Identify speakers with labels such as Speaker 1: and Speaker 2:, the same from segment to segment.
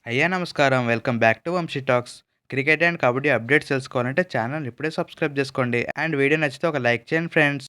Speaker 1: అయ్యా నమస్కారం. Welcome back to Vamsi Talks. Cricket and kabaddi updates తెలుసుకోవాలంటే ఛానల్ ఇప్పుడే సబ్స్క్రైబ్ చేసుకోండి. అండ్ వీడియో నచ్చితే ఒక లైక్ చేయండి ఫ్రెండ్స్.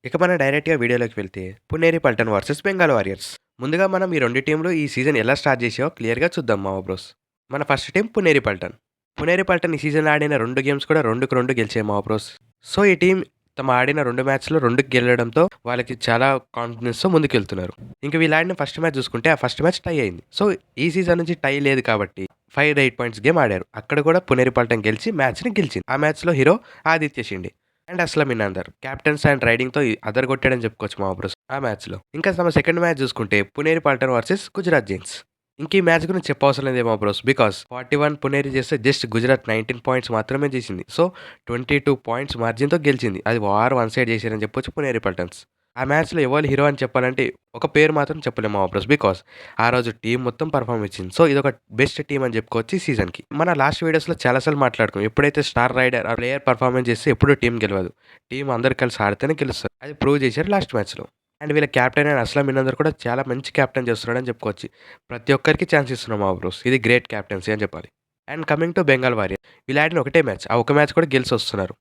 Speaker 2: ఇక మనం డైరెక్ట్‌గా వీడియోలోకి వెళ్తే పునేరి పల్టన్ వర్సెస్ బెంగాల్ వారియర్స్. ముందుగా మనం ఈ 2 టీమ్‌లు ఈ సీజన్ ఎలా స్టార్ట్ చేసాయో క్లియర్‌గా చూద్దాం మామ బ్రోస్. మన ఫస్ట్ టీమ్ పునేరి పల్టన్. పునేరి పల్టన్ ఈ సీజన్‌లో ఆడిన 2 గేమ్స్ కూడా 2కి 2 గెలిచాయి మామ బ్రోస్. సో ఈ టీమ్ తమ ఆడిన 2 మ్యాచ్‌లో 2కి గెలవడంతో వాళ్ళకి చాలా కాన్ఫిడెన్స్‌తో ముందుకెళ్తున్నారు. ఇంక వీళ్ళు ఆడిన ఫస్ట్ మ్యాచ్ చూసుకుంటే ఆ ఫస్ట్ మ్యాచ్ టై అయింది. సో ఈ సీజన్ నుంచి టై లేదు కాబట్టి 5-8 పాయింట్స్ గేమ్ ఆడారు. అక్కడ కూడా పునేరి పల్టన్ గెలిచి మ్యాచ్‌ని గెలిచింది. ఆ మ్యాచ్‌లో hero Aditya Shinde and Aslam Inamdar captains and రైడింగ్‌తో అదరగొట్టాడని చెప్పుకోవచ్చు మా బ్రోస్ ఆ మ్యాచ్‌లో. ఇంకా తమ సెకండ్ మ్యాచ్ చూసుకుంటే పునేరి పల్టన్ వర్సెస్ గుజరాత్ జెయింట్స్. ఇంక ఈ మ్యాచ్ గురించి చెప్పవసరం లేదేమో బ్రోస్. బికాస్ 41 పునేరి చేస్తే జస్ట్ గుజరాత్ 19 పాయింట్స్ మాత్రమే చేసింది. సో 22 పాయింట్స్ మార్జిన్‌తో గెలిచింది. అది వార్ వన్ సైడ్ చేశారని చెప్పొచ్చు పునేరి పల్టన్స్. ఆ మ్యాచ్‌లో ఎవరు హీరో అని చెప్పాలంటే ఒక పేరు మాత్రం చెప్పలేము మా బ్రోస్. బికాస్ ఆ రోజు టీం మొత్తం పర్ఫార్మ్ ఇచ్చింది. సో ఇదొక బెస్ట్ టీం అని చెప్పుకోవచ్చు ఈ సీజన్‌కి. మన లాస్ట్ వీడియోస్‌లో చాలా సార్లు మాట్లాడుకున్నాం. ఎప్పుడైతే స్టార్ రైడర్ ఆ ప్లేయర్ పర్ఫార్మెన్స్ చేస్తే ఎప్పుడూ టీం గెలవదు. టీం అందరూ కలిసి ఆడితేనే గెలుస్తారు. అది ప్రూవ్ చేశారు లాస్ట్ మ్యాచ్‌లో. అండ్ వీళ్ళ క్యాప్టెన్ అయిన అస్లమ్ ఇనాందర్ కూడా చాలా మంచి క్యాప్టెన్ చేస్తున్నాడని చెప్పుకోవచ్చు. ప్రతి ఒక్కరికి ఛాన్స్ ఇస్తున్నాం మా బ్రోస్. ఇది గ్రేట్ క్యాప్టెన్సీ అని చెప్పాలి. And coming to Bengal Warrior. వీళ్ళు ఆడిన ఒకటే మ్యాచ్. ఆ ఒక మ్యాచ్ కూడా గెలిచి వస్తున్నారు.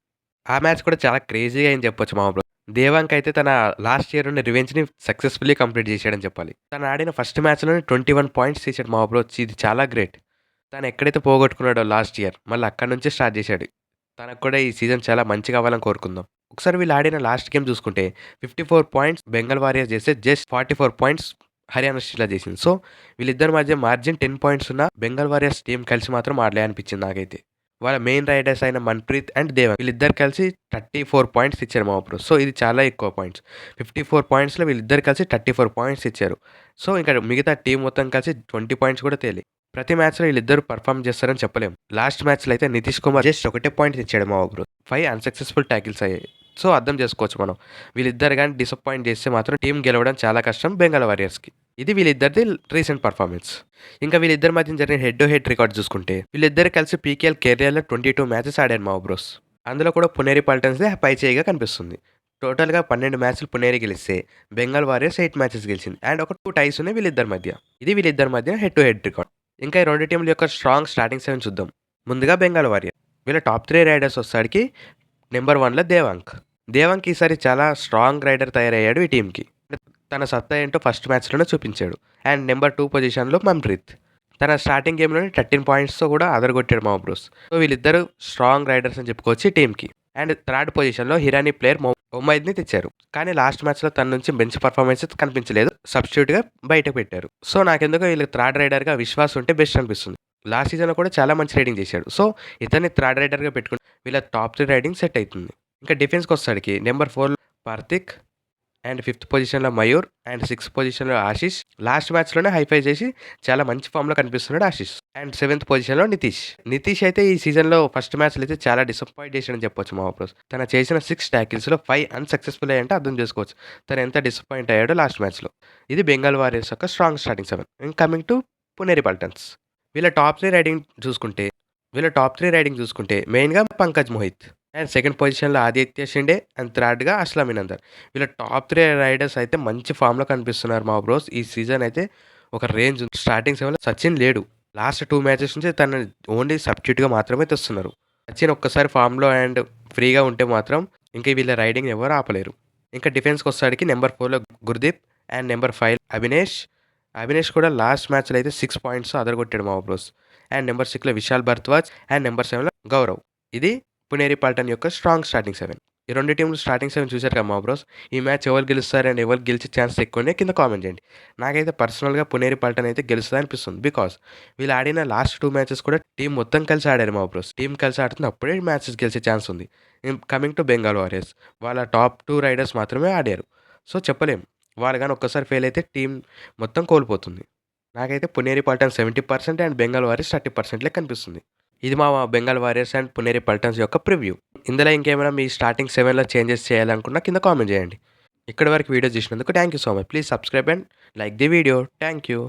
Speaker 2: ఆ మ్యాచ్ కూడా చాలా క్రేజీగా అయింది చెప్పొచ్చు మా బ్రో. దేవాంక్ అయితే తన లాస్ట్ ఇయర్ ఉన్న రివెంజ్‌ని సక్సెస్‌ఫుల్లీ కంప్లీట్ చేశాడని చెప్పాలి. తను ఆడిన ఫస్ట్ మ్యాచ్‌లోనే 21 పాయింట్స్ తీసాడు మా బ్రో. ఇది చాలా గ్రేట్. తను ఎక్కడైతే పోగొట్టుకున్నాడో లాస్ట్ ఇయర్ మళ్ళీ అక్కడి నుంచే స్టార్ట్ చేశాడు. తనకు కూడా ఈ సీజన్ చాలా మంచిగా అవ్వాలని కోరుకుందాం. ఒకసారి వీళ్ళు ఆడిన లాస్ట్ గేమ్ చూసుకుంటే 54 పాయింట్స్ బెంగాల్ వారియర్స్ చేస్తే జస్ట్ 44 పాయింట్స్ హర్యానా స్టీలర్స్ చేసింది. సో వీళ్ళిద్దరి మధ్య మార్జిన్ 10 పాయింట్స్ ఉన్న బెంగాల్ వారియర్స్ టీం కలిసి మాత్రం ఆడలే అనిపించింది నాకైతే. వాళ్ళ మెయిన్ రైడర్స్ అయిన మన్‌ప్రీత్ అండ్ దేవన్ వీళ్ళిద్దరు కలిసి 34 పాయింట్స్ ఇచ్చారు మా బ్రో. సో ఇది చాలా ఎక్కువ పాయింట్స్. 54 పాయింట్స్‌లో వీళ్ళిద్దరు కలిసి 34 పాయింట్స్ ఇచ్చారు. సో ఇంకా మిగతా టీం మొత్తం కలిసి 20 పాయింట్స్ కూడా తేలి. ప్రతి మ్యాచ్‌లో వీళ్ళిద్దరూ పర్ఫార్మ్ చేస్తారని చెప్పలేం. లాస్ట్ మ్యాచ్‌లో అయితే నితీష్ కుమార్ జస్ట్ ఒకటే పాయింట్ తెచ్చాడు మా బ్రో. 5 అన్‌సక్సెస్‌ఫుల్ టాకిల్స్ అయ్యాయి. సో అర్థం చేసుకోవచ్చు మనం. వీళ్ళిద్దరు గాని డిసప్పాయింట్ చేస్తే మాత్రం టీం గెలవడం చాలా కష్టం బెంగాల్ వారియర్స్‌కి. ఇది వీళ్ళిద్దరిది రీసెంట్ పర్ఫార్మెన్స్. ఇంకా వీళ్ళిద్దరి మధ్య జరిగిన హెడ్ టు హెడ్ రికార్డ్ చూసుకుంటే వీళ్ళిద్దరు కలిసి పీకేఎల్ కెరియర్‌లో 22 మ్యాచెస్ ఆడారు మా బ్రోస్. అందులో కూడా పునేరి పల్టన్స్‌దే పై చేయిగా కనిపిస్తుంది. టోటల్‌గా 12 మ్యాచ్‌లు పునేరి గెలిస్తే బెంగాల్ వారియర్స్ 8 మ్యాచెస్ గెలిచింది. అండ్ ఒక 2 టైస్ ఉన్నాయి వీళ్ళిద్దరి మధ్య. ఇది వీళ్ళిద్దరి మధ్య హెడ్ టు హెడ్ రికార్డ్. ఇంకా ఈ 2 టీంల యొక్క స్ట్రాంగ్ స్టార్టింగ్ 7 చూద్దాం. ముందుగా బెంగాల్ వారియర్. వీళ్ళ టాప్ 3 రైడర్స్ వచ్చేసరికి నెంబర్ 1లో దేవాంక్. దేవాంక్ ఈసారి చాలా స్ట్రాంగ్ రైడర్ తయారయ్యాడు ఈ టీంకి. తన సత్తా ఏంటో ఫస్ట్ మ్యాచ్‌లోనే చూపించాడు. అండ్ నెంబర్ 2 పొజిషన్‌లో మన్‌ప్రీత్. తన స్టార్టింగ్ గేమ్‌లోనే 13 పాయింట్స్‌తో కూడా అదరగొట్టాడు మా బ్రోస్. సో వీళ్ళిద్దరూ స్ట్రాంగ్ రైడర్స్ అని చెప్పుకోవచ్చు ఈ టీంకి. అండ్ థర్డ్ పొజిషన్‌లో ఇరానీ ప్లేయర్ మొహమ్మద్‌ని తెచ్చారు. కానీ లాస్ట్ మ్యాచ్‌లో తన నుంచి బెంచ్ పర్ఫార్మెన్స్ కనిపించలేదు. సబ్‌స్టిట్యూట్‌గా బయట పెట్టారు. సో నాకెందుకో వీళ్ళకి థర్డ్ రైడర్‌గా విశ్వాస్ ఉంటే బెస్ట్ అనిపిస్తుంది. లాస్ట్ సీజన్‌లో కూడా చాలా మంచి రైడింగ్ చేశాడు. సో ఇతన్ని థర్డ్ రైడర్‌గా పెట్టుకుంటే వీళ్ళ టాప్ 3 రైడింగ్ సెట్ అవుతుంది. ఇంకా డిఫెన్స్‌కి వచ్చేసరికి నెంబర్ 4లో పార్థిక్ అండ్ 5థ్ పొజిషన్‌లో మయూర్ అండ్ 6థ్ పొజిషన్‌లో ఆశీష్. లాస్ట్ మ్యాచ్‌లోనే హైఫై చేసి చాలా మంచి ఫామ్‌లో కనిపిస్తున్నాడు ఆశీష్. అండ్ 7థ్ పొజిషన్‌లో నితీష్. నితీష్ అయితే ఈ సీజన్‌లో ఫస్ట్ మ్యాచ్‌లో అయితే చాలా డిసప్పాయింట్ చేశాడని చెప్పొచ్చు మా బ్రోస్. తను చేసిన 6 టాకిల్స్‌లో 5 అన్‌సక్సెస్‌ఫుల్ అయ్యాయంటే అర్థం చేసుకోవచ్చు. తను ఎంత డిసప్పాయింట్ అయ్యాడో లాస్ట్ మ్యాచ్‌లో. ఇది బెంగాల్ వారియర్స్ యొక్క strong starting 7. And coming to Puneri Paltans. వీళ్ళ టాప్ 3 రైడింగ్ చూసుకుంటే మెయిన్‌గా పంకజ్ మోహిత్. అండ్ సెకండ్ పొజిషన్‌లో ఆదిత్య షిండే అండ్ థర్డ్‌గా అస్లమ్ ఇనాందర్. వీళ్ళ టాప్ 3 రైడర్స్ అయితే మంచి ఫామ్‌లో కనిపిస్తున్నారు మా బ్రోస్. ఈ సీజన్ అయితే ఒక రేంజ్ ఉంది. స్టార్టింగ్ 7లో సచిన్ లేడు. లాస్ట్ 2 మ్యాచెస్ నుంచి తను ఓన్లీ సబ్‌స్టిట్యూట్‌గా మాత్రమే తెస్తున్నారు. సచిన్ ఒక్కసారి ఫామ్‌లో అండ్ ఫ్రీగా ఉంటే మాత్రం ఇంక వీళ్ళ రైడింగ్ ఎవరు ఆపలేరు. ఇంకా డిఫెన్స్‌కి వచ్చేసరికి నెంబర్ 4లో గుర్దీప్ అండ్ నెంబర్ 5 అవినేష్. అవినేష్ కూడా లాస్ట్ మ్యాచ్‌లో అయితే 6 పాయింట్స్‌తో అదరగొట్టాడు మా బ్రోస్. అండ్ నెంబర్ 6లో విశాల్ భరద్వాజ్ అండ్ నెంబర్ 7లో గౌరవ్. ఇది పునేరి పల్టన్ యొక్క స్ట్రాంగ్ స్టార్టింగ్ 7. ఈ 2 టీంలు స్టార్టింగ్ 7 చూశారు కదా మా బ్రోస్. ఈ మ్యాచ్ ఎవరు గెలుస్తారు అండ్ ఎవరు గెలిచే ఛాన్స్ ఎక్కువనే కింద కామెంట్ చేయండి. నాకైతే పర్సనల్‌గా పునేరి పల్టన్ అయితే గెలుస్తది అనిపిస్తుంది. బికాస్ వీళ్ళు ఆడిన లాస్ట్ 2 మ్యాచెస్ కూడా టీం మొత్తం కలిసి ఆడారు మా బ్రోస్. టీం కలిసి ఆడుతుంది అప్పుడే మ్యాచెస్ గెలిచే ఛాన్స్ ఉంది. Coming to Bengal warriors. వాళ్ళ టాప్ 2 రైడర్స్ మాత్రమే ఆడారు. సో చెప్పలేం. వాళ్ళు గాని ఒక్కసారి ఫెయిల్ అయితే టీం మొత్తం కోల్పోతుంది. నాకైతే పునేరి పల్టన్ 70% అండ్ బెంగాల్ వారియర్స్ 30% లెక్క కనిపిస్తుంది. ఇది మా బెంగాల్ వారియర్స్ అండ్ పునేరి పల్టన్స్ యొక్క ప్రివ్యూ. ఇందులో ఇంకేమైనా మీ స్టార్టింగ్ 7లో చేంజెస్ చేయాలనుకున్నా కింద కామెంట్ చేయండి. ఇక్కడి వరకు వీడియో చూసినందుకు thank you so much. Please subscribe and like the video. Thank you.